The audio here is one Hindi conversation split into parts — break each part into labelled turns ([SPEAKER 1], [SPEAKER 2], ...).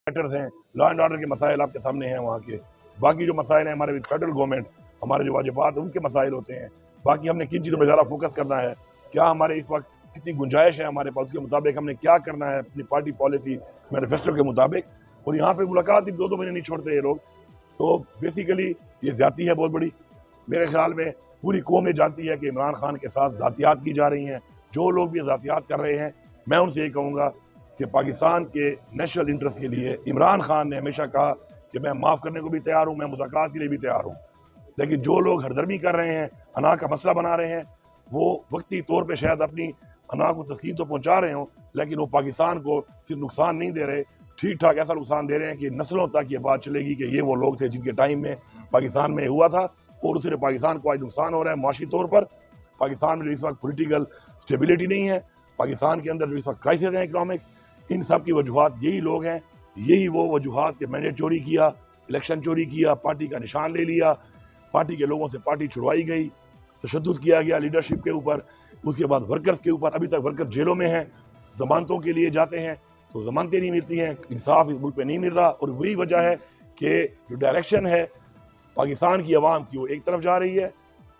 [SPEAKER 1] मैटर्स हैं, लॉ एंड ऑर्डर के मसाइल आपके सामने हैं वहाँ के। बाकी जो मसाइल हैं हमारे फेडरल गवर्नमेंट, हमारे जो वाजिबात उनके मसाइल होते हैं। बाकी हमने किन चीज़ों पर ज़्यादा फोकस करना है, क्या हमारे इस वक्त कितनी गुंजाइश है हमारे पास, उसके मुताबिक हमने क्या करना है अपनी पार्टी पॉलिसी मैनिफेस्टो के मुताबिक। और यहाँ पे मुलाकात ही 2-2 महीने नहीं छोड़ते ये लोग। तो बेसिकली ये ज़्यादती है बहुत बड़ी। मेरे ख्याल में पूरी कौम ये जानती है कि इमरान खान के साथ ज़ातियात की जा रही हैं। जो लोग भी ज़ातियात कर रहे हैं, मैं उनसे यही कहूँगा कि पाकिस्तान के नेशनल इंटरेस्ट के लिए इमरान खान ने हमेशा कहा कि मैं माफ़ करने को भी तैयार हूँ, मैं मुज़ाकरात के लिए भी तैयार हूँ। लेकिन जो लोग हरदर्मी कर रहे हैं, अना का मसला बना रहे हैं, वो वक्ती तौर पे शायद अपनी अना को तस्कीन तो पहुँचा रहे हों, लेकिन वो पाकिस्तान को सिर्फ नुकसान नहीं दे रहे, ठीक ठाक ऐसा नुकसान दे रहे हैं कि नस्लों तक ये बात चलेगी कि ये वो लोग थे जिनके टाइम में पाकिस्तान में हुआ था। और उससे पाकिस्तान को आज नुकसान हो रहा है माशी तौर पर। पाकिस्तान में जो इस वक्त पोलिटिकल स्टेबिलिटी नहीं है, पाकिस्तान के अंदर जो इस वक्त क्राइसिस है इकनॉमिक, इन सब की वजूहत यही लोग हैं। यही वो वजूहत के मैंडेट चोरी किया, इलेक्शन चोरी किया, पार्टी का निशान ले लिया, पार्टी के लोगों से पार्टी छुड़वाई गई, तशद्दुद किया गया लीडरशिप के ऊपर, उसके बाद वर्कर्स के ऊपर। अभी तक वर्कर जेलों में हैं, जमानतों के लिए जाते हैं तो जमानतें नहीं मिलती हैं, इंसाफ इस मुल्क पे नहीं मिल रहा। और वही वजह है कि जो डायरेक्शन है पाकिस्तान की आवाम की वो एक तरफ जा रही है,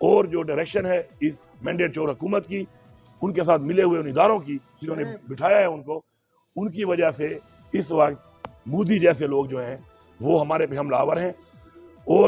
[SPEAKER 1] और जो डायरेक्शन है इस मैंडेट चोर हुकूमत की, उनके साथ मिले हुए उन इदारों की जिन्होंने बिठाया है उनको, उनकी वजह से इस वक्त मोदी जैसे लोग जो हैं वो हमारे पे हमलावर हैं। और